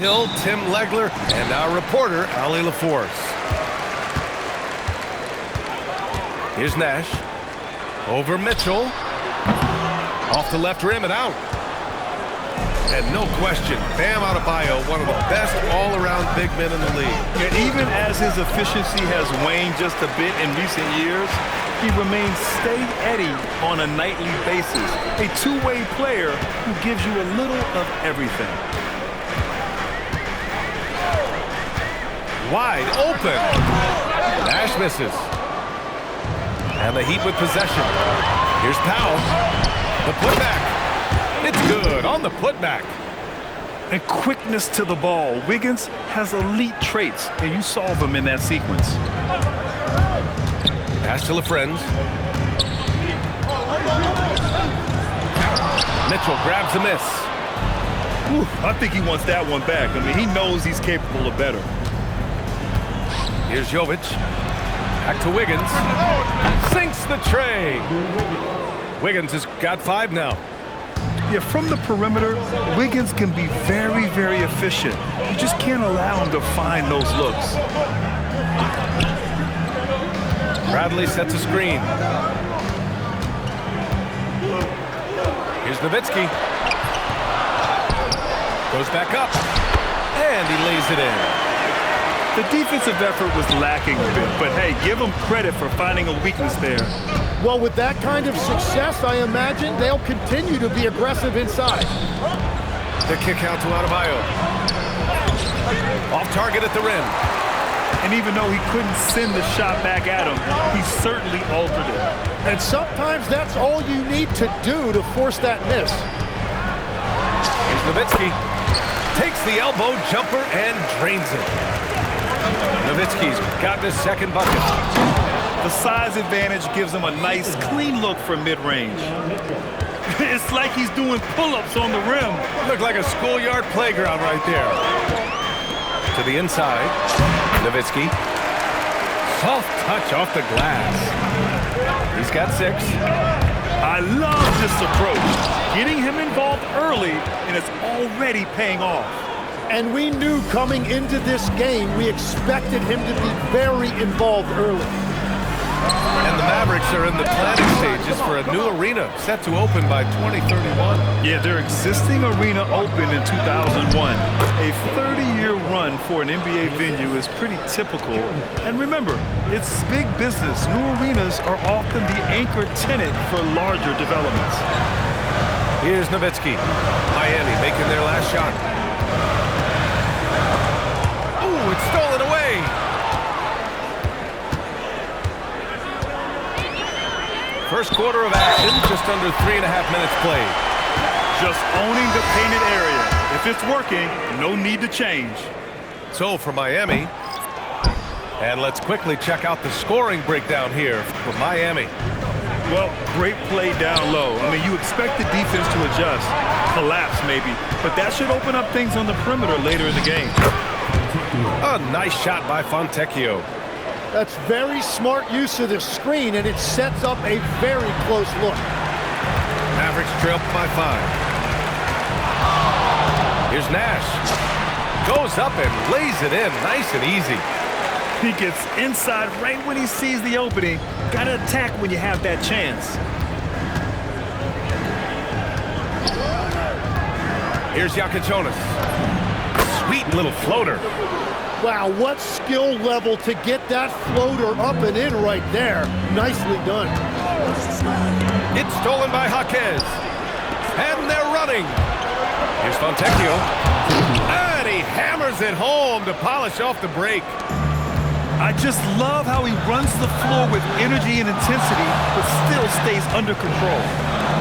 Hill, Tim Legler, and our reporter, Ali LaForce. Here's Nash. Over Mitchell. Off the left rim and out. And no question, Bam Adebayo, one of the best all-around big men in the league. And even as his efficiency has waned just a bit in recent years, he remains steady on a nightly basis. A two-way player who gives you a little of everything. Wide open. Nash misses. And the Heat with possession. Here's Powell. The putback. It's good on the putback. And quickness to the ball. Wiggins has elite traits, and you saw them in that sequence. Pass to LaFrenz. Mitchell grabs a miss. Whew, I think he wants that one back. I mean, he knows he's capable of better. Here's Jovic. Back to Wiggins. Sinks the tray. Wiggins has got 5 now. Yeah, from the perimeter, Wiggins can be very, very efficient. You just can't allow him to find those looks. Bradley sets a screen. Here's Nowitzki. Goes back up. And he lays it in. The defensive effort was lacking a bit, but hey, give them credit for finding a weakness there. Well, with that kind of success, I imagine they'll continue to be aggressive inside. The kick out to Adebayo. Off target at the rim. And even though he couldn't send the shot back at him, he certainly altered it. And sometimes that's all you need to do to force that miss. Here's Nowitzki. Takes the elbow jumper and drains it. Nowitzki's got his second bucket. The size advantage gives him a nice, clean look from mid-range. It's like he's doing pull-ups on the rim. Looked like a schoolyard playground right there. To the inside. Nowitzki. Soft touch off the glass. He's got 6. I love this approach. Getting him involved early, and it's already paying off. And we knew coming into this game, we expected him to be very involved early. And the Mavericks are in the planning stages for a new arena set to open by 2031. Yeah, their existing arena opened in 2001. A 30-year run for an NBA venue is pretty typical. And remember, it's big business. New arenas are often the anchor tenant for larger developments. Here's Nowitzki. Miami making their last shot. Ooh, it's stolen away. First quarter of action, just under 3.5 minutes played. Just owning the painted area. If it's working, no need to change. So for Miami. And let's quickly check out the scoring breakdown here for Miami. Well, great play down low. I mean, you expect the defense to adjust, collapse maybe, but that should open up things on the perimeter later in the game. A nice shot by Fontecchio. That's very smart use of the screen, and it sets up a very close look. Mavericks trail by 5. Here's Nash. Goes up and lays it in nice and easy. He gets inside right when he sees the opening. Got to attack when you have that chance. Here's Jakučionis. Sweet little floater. Wow, what skill level to get that floater up and in right there. Nicely done. It's stolen by Jaquez. And they're running. Here's Fontecchio. And he hammers it home to polish off the break. I just love how he runs the floor with energy and intensity, but still stays under control.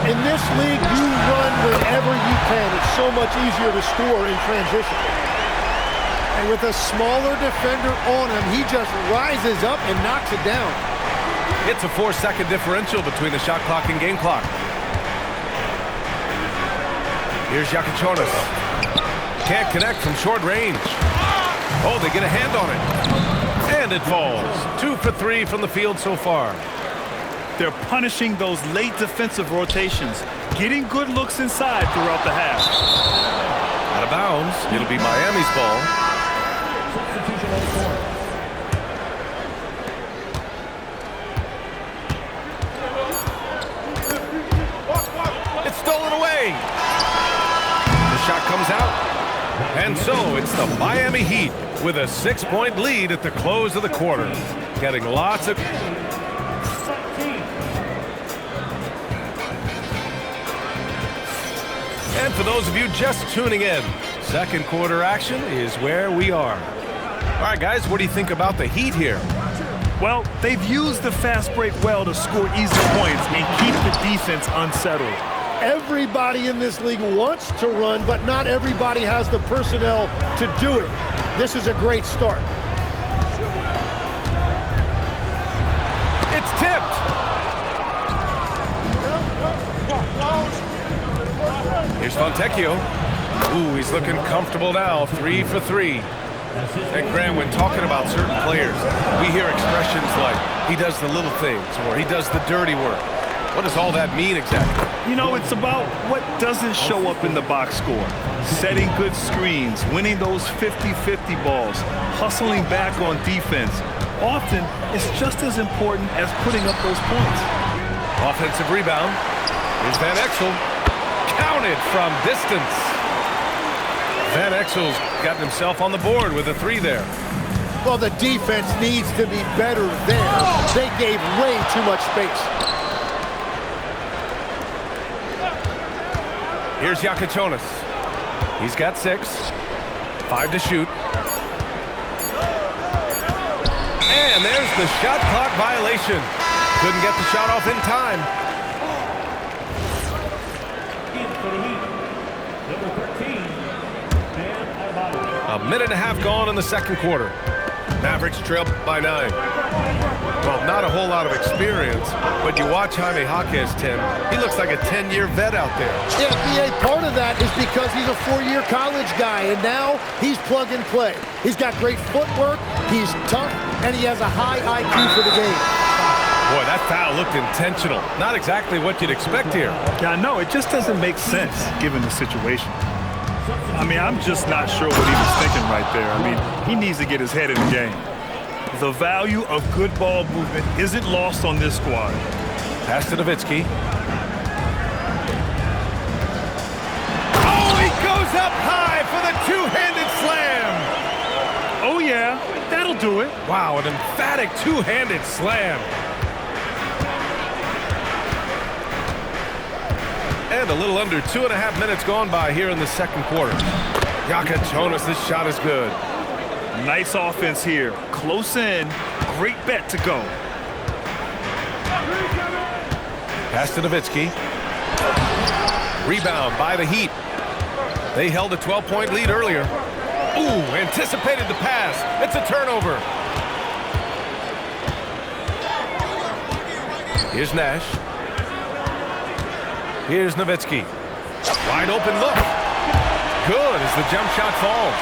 In this league, you run whenever you can. It's so much easier to score in transition. And with a smaller defender on him, he just rises up and knocks it down. It's a 4-second differential between the shot clock and game clock. Here's Jakučionis. Can't connect from short range. Oh, they get a hand on it. And it falls. 2 for 3 from the field so far. They're punishing those late defensive rotations, getting good looks inside throughout the half. Out of bounds. It'll be Miami's ball. It's stolen away. The shot comes out. And so it's the Miami Heat with a 6-point lead at the close of the quarter. Getting lots of... And for those of you just tuning in, second quarter action is where we are. All right, guys, what do you think about the Heat here? Well, they've used the fast break well to score easy points and keep the defense unsettled. Everybody in this league wants to run, but not everybody has the personnel to do it. This is a great start. It's tipped. Here's Fontecchio. Ooh, he's looking comfortable now. 3 for 3. And Graham, when talking about certain players, we hear expressions like, he does the little things, or he does the dirty work. What does all that mean exactly? You know, it's about what doesn't show up in the box score. Setting good screens, winning those 50-50 balls, hustling back on defense. Often, it's just as important as putting up those points. Offensive rebound. Here's Van Exel. Counted from distance. Van Exel's gotten himself on the board with a 3 there. Well, the defense needs to be better there. They gave way too much space. Here's Yakachonis. He's got 6. 5 to shoot. And there's the shot clock violation. Couldn't get the shot off in time. A minute and a half gone in the second quarter. Mavericks trail by 9. Well, not a whole lot of experience, but you watch Jaime Jaquez, Tim. He looks like a 10-year vet out there. Yeah, BA, part of that is because he's a 4-year college guy, and now he's plug and play. He's got great footwork, he's tough, and he has a high IQ for the game. Boy, that foul looked intentional. Not exactly what you'd expect here. Yeah, no, it just doesn't make sense given the situation. I mean, I'm just not sure what he was thinking right there. I mean, he needs to get his head in the game. The value of good ball movement isn't lost on this squad. Pass to Nowitzki. Oh, he goes up high for the two-handed slam. Oh, yeah, that'll do it. Wow, an emphatic two-handed slam. And a little under 2.5 minutes gone by here in the second quarter. Yakachonis, this shot is good. Nice offense here. Close in. Great bet to go. Pass to Nowitzki. Rebound by the Heat. They held a 12-point lead earlier. Ooh, anticipated the pass. It's a turnover. Here's Nash. Here's Nowitzki. Wide open look. Good as the jump shot falls.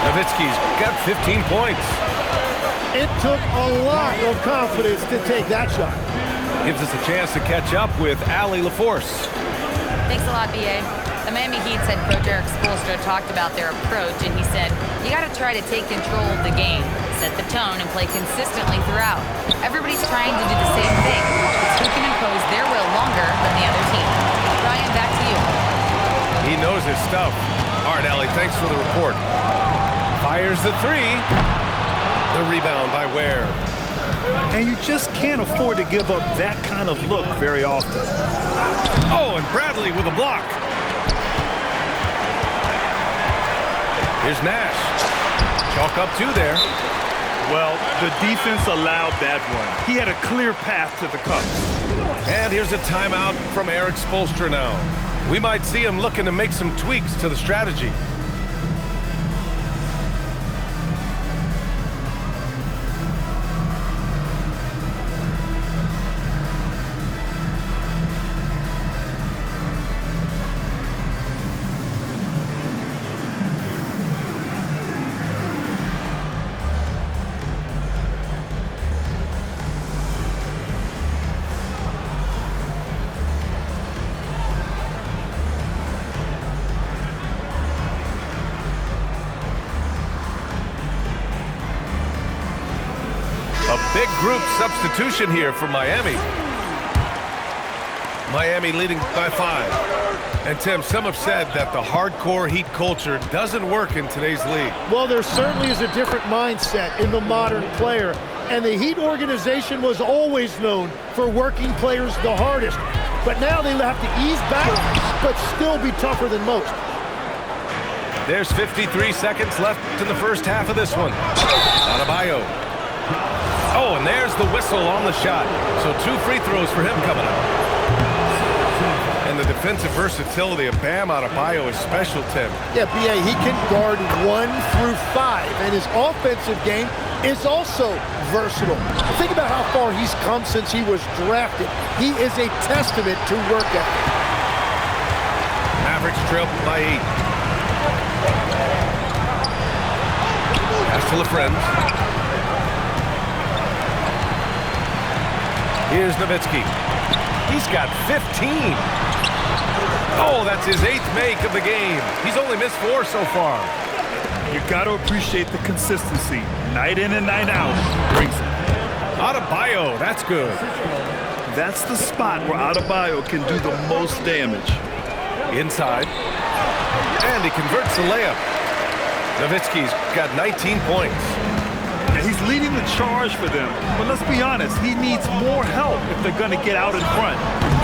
Nowitzki's got 15 points. It took a lot of confidence to take that shot. Gives us a chance to catch up with Allie LaForce. Thanks a lot, B.A. The Miami Heat's head coach Eric Spoelstra talked about their approach, and he said, you got to try to take control of the game, set the tone, and play consistently throughout. Everybody's trying to do the same thing. It's who can impose their will longer than the other team. Ryan, back to you. He knows his stuff. All right, Allie, thanks for the report. Fires the 3. The rebound by Ware. And you just can't afford to give up that kind of look very often. Oh, and Bradley with a block. Here's Nash. Chalk up 2 there. Well, the defense allowed that one. He had a clear path to the cup. And here's a timeout from Eric Spoelstra now. We might see him looking to make some tweaks to the strategy. Big group substitution here for Miami. Miami leading by 5. And Tim, some have said that the hardcore Heat culture doesn't work in today's league. Well, there certainly is a different mindset in the modern player. And the Heat organization was always known for working players the hardest. But now they have to ease back, but still be tougher than most. There's 53 seconds left in the first half of this one. Adebayo. Oh, and there's the whistle on the shot. So 2 free throws for him coming up. And the defensive versatility of Bam Adebayo is special, Tim. Yeah, B.A., he can guard 1 through 5, and his offensive game is also versatile. Think about how far he's come since he was drafted. He is a testament to work ethic. Mavericks trail by 8. Pass to LaFrentz. Here's Nowitzki. He's got 15. Oh, that's his 8th make of the game. He's only missed 4 so far. You got to appreciate the consistency. Night in and night out brings it. Adebayo, that's good. That's the spot where Adebayo can do the most damage. Inside. And he converts the layup. Nowitzki's got 19 points. And he's leading the charge for them. But let's be honest, he needs more help if they're going to get out in front.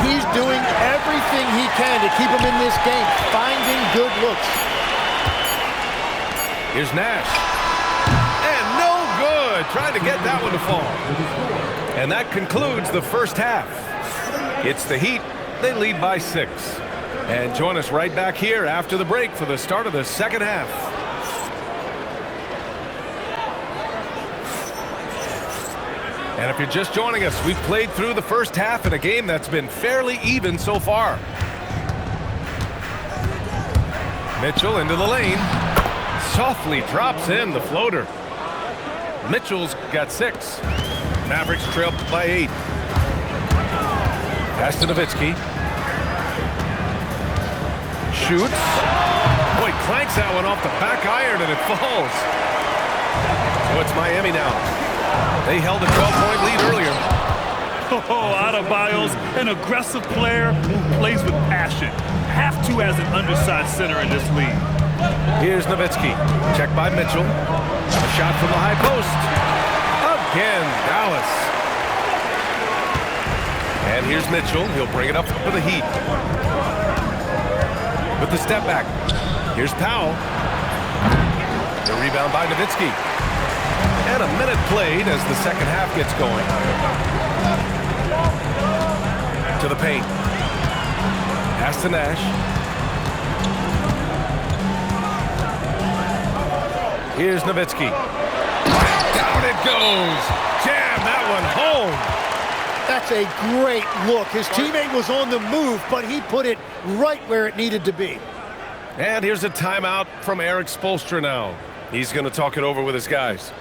He's doing everything he can to keep him in this game, finding good looks. Here's Nash. And no good. Trying to get that one to fall. And that concludes the first half. It's the Heat. They lead by 6. And join us right back here after the break for the start of the second half. And if you're just joining us, we've played through the first half in a game that's been fairly even so far. Mitchell into the lane. Softly drops in the floater. Mitchell's got 6. Mavericks trail by 8. Pass to Nowitzki. Shoots. Boy, clanks that one off the back iron and it falls. So it's Miami now. They held a 12-point lead earlier. Oh, Adebayo's an aggressive player who plays with passion. Have to as an undersized center in this league. Here's Nowitzki. Checked by Mitchell. A shot from the high post. Again, Dallas. And here's Mitchell. He'll bring it up for the Heat. With the step back. Here's Powell. The rebound by Nowitzki. And a minute played as the second half gets going. To the paint. Pass to Nash. Here's Nowitzki. Down it goes. Jam that one home. That's a great look. His teammate was on the move, but he put it right where it needed to be. And here's a timeout from Erik Spoelstra now. He's going to talk it over with his guys.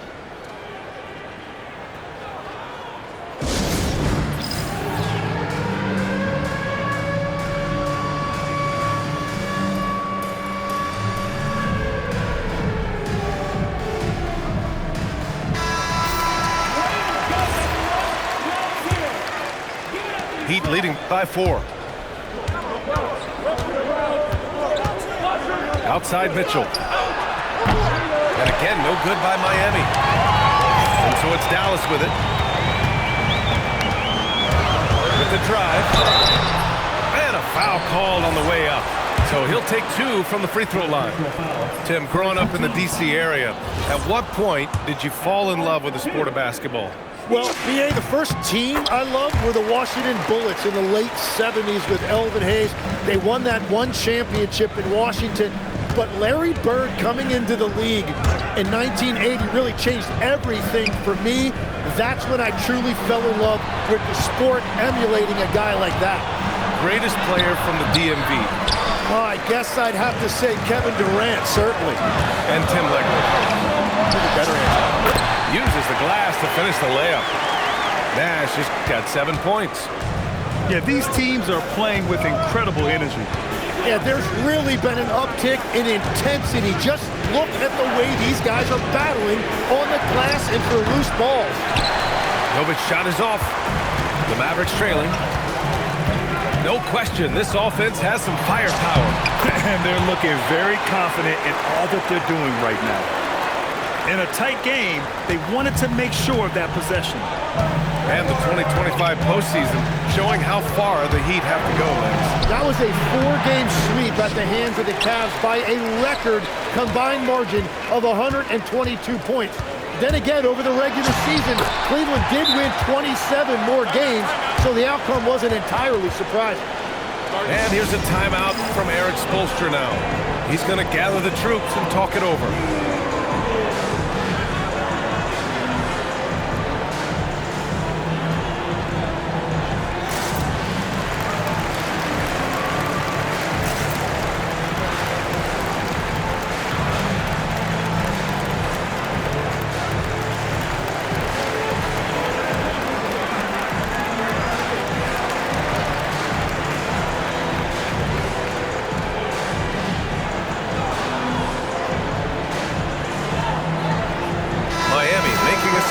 Heat leading by 4. Outside Mitchell. And again, no good by Miami. And so it's Dallas with it. With the drive. And a foul called on the way up. So he'll take 2 from the free throw line. Tim, growing up in the D.C. area, at what point did you fall in love with the sport of basketball? Well, B.A., the first team I loved were the Washington Bullets in the late 70s with Elvin Hayes. They won that one championship in Washington. But Larry Bird coming into the league in 1980 really changed everything for me. That's when I truly fell in love with the sport, emulating a guy like that. Greatest player from the DMV? Oh, I guess I'd have to say Kevin Durant, certainly. And Tim Legler. Better answer. Uses the glass to finish the layup. Nash just got 7 points. Yeah, these teams are playing with incredible energy. Yeah, there's really been an uptick in intensity. Just look at the way these guys are battling on the glass and for loose balls. Novic's shot is off. The Mavericks trailing. No question, this offense has some firepower. And they're looking very confident in all that they're doing right now. In a tight game, they wanted to make sure of that possession. And the 2025 postseason showing how far the Heat have to go, Lance. That was a 4-game sweep at the hands of the Cavs by a record combined margin of 122 points. Then again, over the regular season, Cleveland did win 27 more games, so the outcome wasn't entirely surprising. And here's a timeout from Erik Spoelstra now. He's going to gather the troops and talk it over.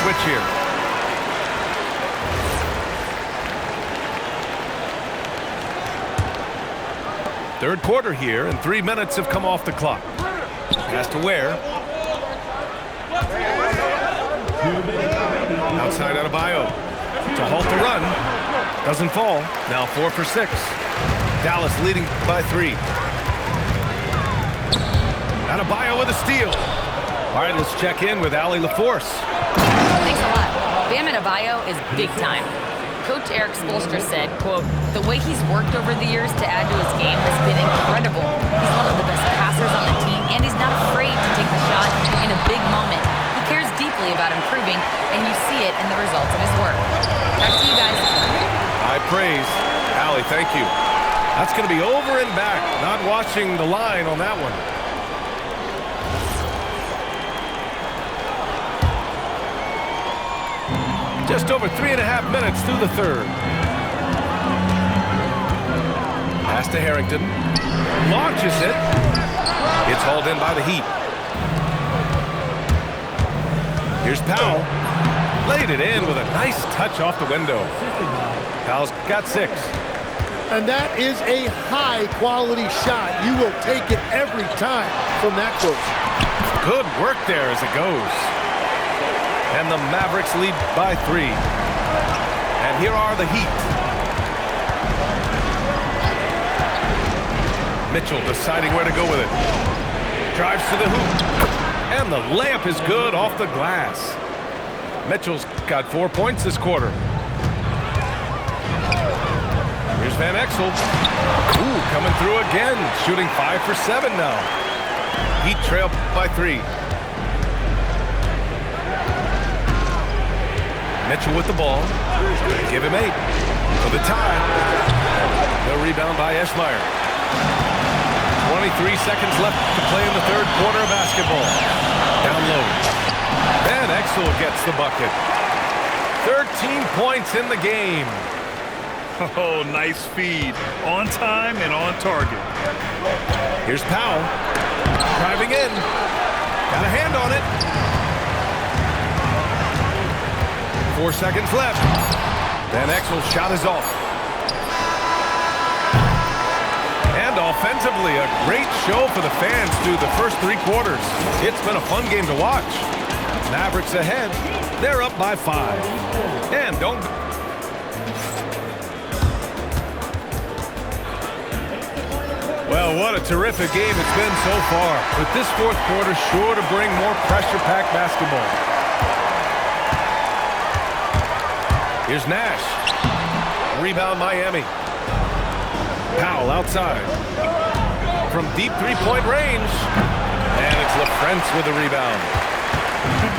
Switch here. Third quarter here, and 3 minutes have come off the clock. Pass to Ware. Outside Adebayo. To halt the run. Doesn't fall. Now 4 for 6. Dallas leading by 3. Adebayo with a steal. All right, let's check in with Allie LaForce. Thanks a lot. Bam Adebayo is big time. Coach Erik Spoelstra said, quote, "The way he's worked over the years to add to his game has been incredible. He's one of the best passers on the team, and he's not afraid to take the shot in a big moment. He cares deeply about improving, and you see it in the results of his work." Back to you guys. High praise. Allie, thank you. That's going to be over and back. Not watching the line on that one. Just over 3.5 minutes through the third. Pass to Harrington. Launches it. It's hauled in by the Heat. Here's Powell. Laid it in with a nice touch off the window. Powell's got 6. And that is a high-quality shot. You will take it every time from that close. Good work there as it goes. And the Mavericks lead by 3. And here are the Heat. Mitchell deciding where to go with it. Drives to the hoop. And the layup is good off the glass. Mitchell's got 4 points this quarter. Here's Van Exel. Ooh, coming through again. Shooting 5 for 7 now. Heat trail by 3. Mitchell with the ball. Give him 8 for the tie. No rebound by Eschmeyer. 23 seconds left to play in the third quarter of basketball. Down low. Van Exel gets the bucket. 13 points in the game. Oh, nice feed. On time and on target. Here's Powell. Driving in. Got a hand on it. 4 seconds left. Van Exel's shot is off. And offensively, a great show for the fans through the first 3 quarters. It's been a fun game to watch. Mavericks ahead. They're up by 5. And don't... Well, what a terrific game it's been so far. With this fourth quarter sure to bring more pressure-packed basketball. Here's Nash. Rebound Miami. Powell outside. From deep three-point range. And it's LaFrentz with the rebound.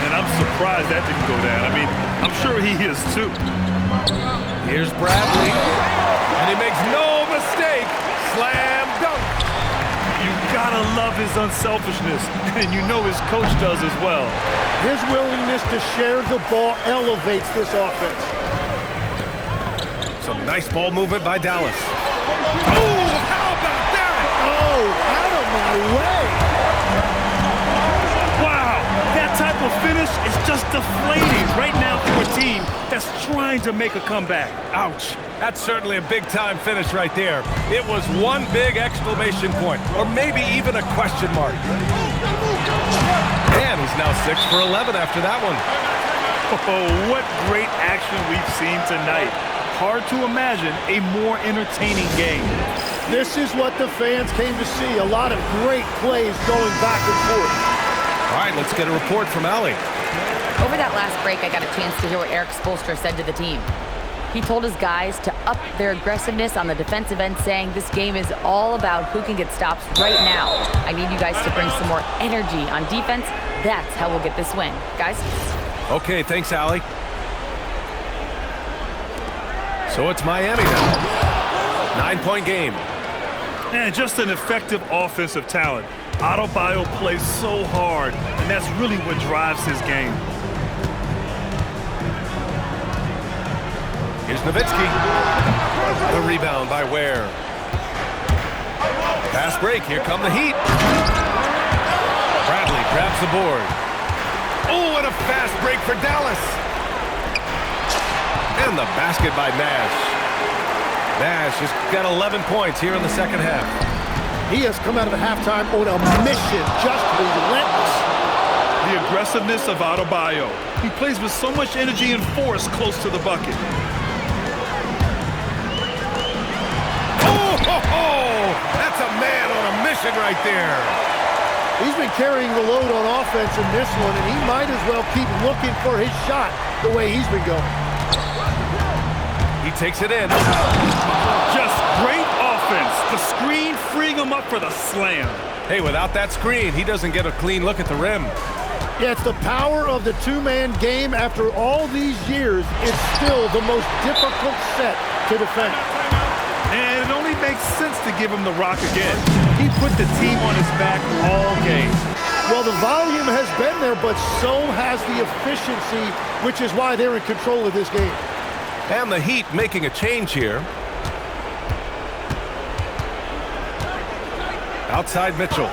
And I'm surprised that didn't go down. I mean, I'm sure he is too. Here's Bradley. And he makes no mistake. Slam dunk. You gotta love his unselfishness. And you know his coach does as well. His willingness to share the ball elevates this offense. Some nice ball movement by Dallas. Oh, how about that? Oh, out of my way. Wow, that type of finish finish is just deflating right now for a team that's trying to make a comeback. Ouch. That's certainly a big-time finish right there. It was one big exclamation point, or maybe even a question mark. And he's now 6 for 11 after that one. Oh, what great action we've seen tonight. Hard to imagine a more entertaining game. This is what the fans came to see. A lot of great plays going back and forth. All right, let's get a report from Allie. Over that last break, I got a chance to hear what Eric Spoelstra said to the team. He told his guys to up their aggressiveness on the defensive end, saying this game is all about who can get stops right now. I need you guys to bring some more energy on defense. That's how we'll get this win. Guys? Okay, thanks, Allie. So it's Miami now. 9-point game. And just an effective offensive talent. Adebayo plays so hard, and that's really what drives his game. Here's Nowitzki. The rebound by Ware. Fast break. Here come the Heat. Bradley grabs the board. Oh, and a fast break for Dallas. And the basket by Nash. Nash has got 11 points here in the second half. He has come out of the halftime on a mission, just relentless. The aggressiveness of Adebayo. He plays with so much energy and force close to the bucket. Oh, that's a man on a mission right there. He's been carrying the load on offense in this one, and he might as well keep looking for his shot the way he's been going. He takes it in. Just great offense. The screen freeing him up for the slam. Hey, without that screen, he doesn't get a clean look at the rim. Yeah, it's the power of the two-man game. After all these years, it's still the most difficult set to defend. And it only makes sense to give him the rock again. He put the team on his back all game. Well, the volume has been there, but so has the efficiency, which is why they're in control of this game. And the Heat making a change here. Outside Mitchell.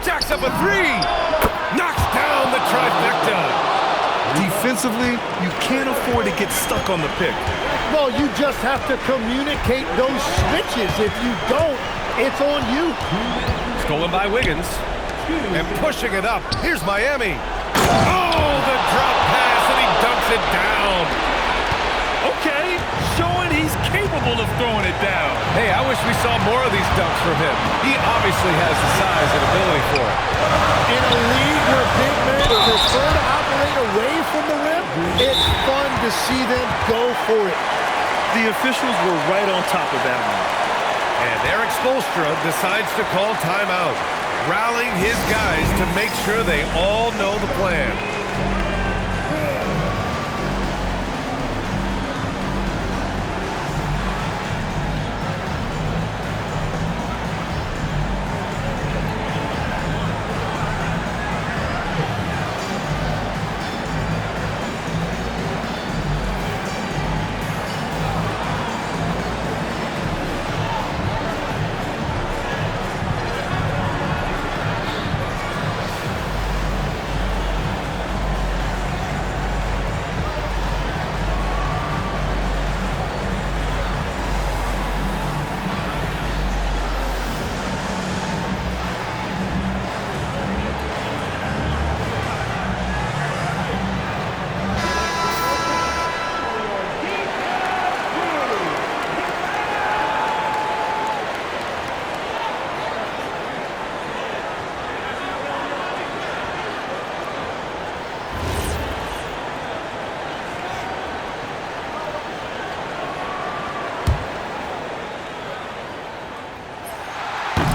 Jacks up a three. Knocks down the trifecta. Defensively, you can't afford to get stuck on the pick. Well, you just have to communicate those switches. If you don't, it's on you. Stolen by Wiggins. And pushing it up. Here's Miami. Oh, the drop pass, and he dunks it down. Okay, showing he's capable of throwing it down. Hey, I wish we saw more of these dunks from him. He obviously has the size and ability for it. In a league where big men prefer to operate away from the rim, it's fun to see them go for it. The officials were right on top of that one. And Eric Spoelstra decides to call timeout, rallying his guys to make sure they all know the plan.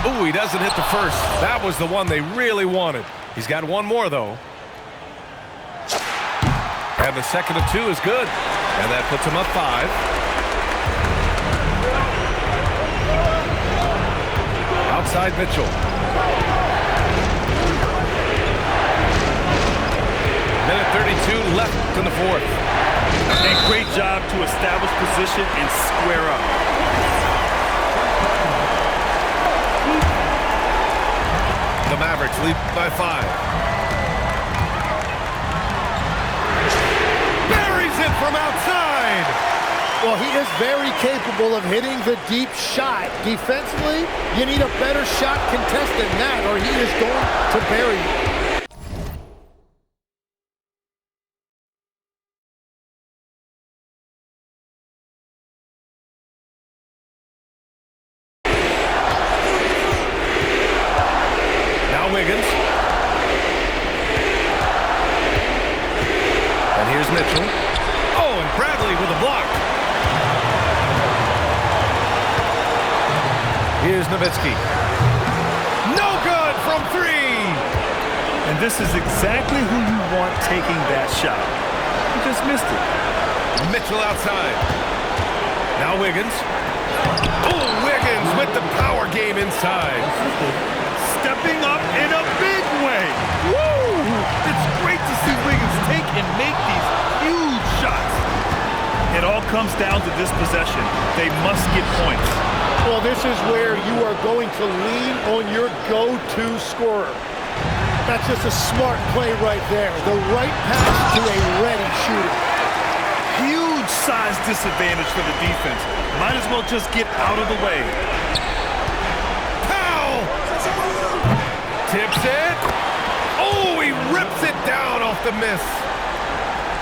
Ooh, he doesn't hit the first. That was the one they really wanted. He's got one more, though. And the second of two is good. And that puts him up 5. Outside Mitchell. Minute 32 left in the fourth. A great job to establish position and square up. The Mavericks lead by 5. from outside. Well, he is very capable of hitting the deep shot. Defensively, you need a better shot contest than that, or he is going to bury you. Wiggins. And here's Mitchell. Oh, and Bradley with a block. Here's Nowitzki. No good from three. And this is exactly who you want taking that shot. He just missed it. Mitchell outside. Now Wiggins. Oh, Wiggins with the power game inside. Stepping up in a big way. Woo! It's great to see Wiggins take and make these huge shots. It all comes down to this possession. They must get points. Well, this is where you are going to lean on your go-to scorer. That's just a smart play right there. The right pass to a ready shooter. Huge size disadvantage for the defense. Might as well just get out of the way. Tips it. Oh, he rips it down off the miss.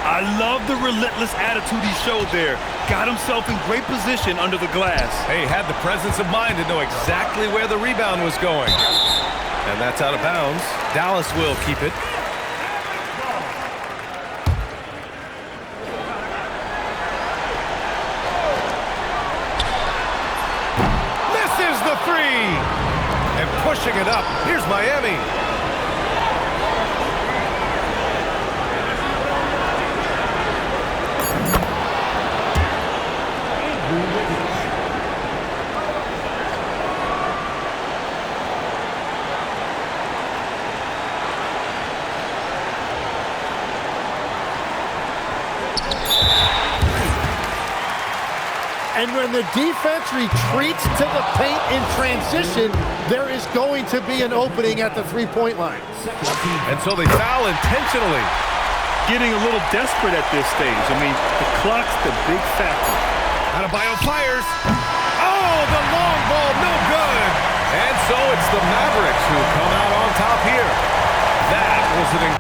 I love the relentless attitude he showed there. Got himself in great position under the glass. Hey, had the presence of mind to know exactly where the rebound was going. And that's out of bounds. Dallas will keep it. Misses the three. And pushing it up. Here's Miami. And when the defense retreats to the paint in transition, there is going to be an opening at the three-point line. And so they foul intentionally. Getting a little desperate at this stage. I mean, the clock's the big factor. Adebayo fires. Oh, the long ball, no good. And so it's the Mavericks who come out on top here. That was an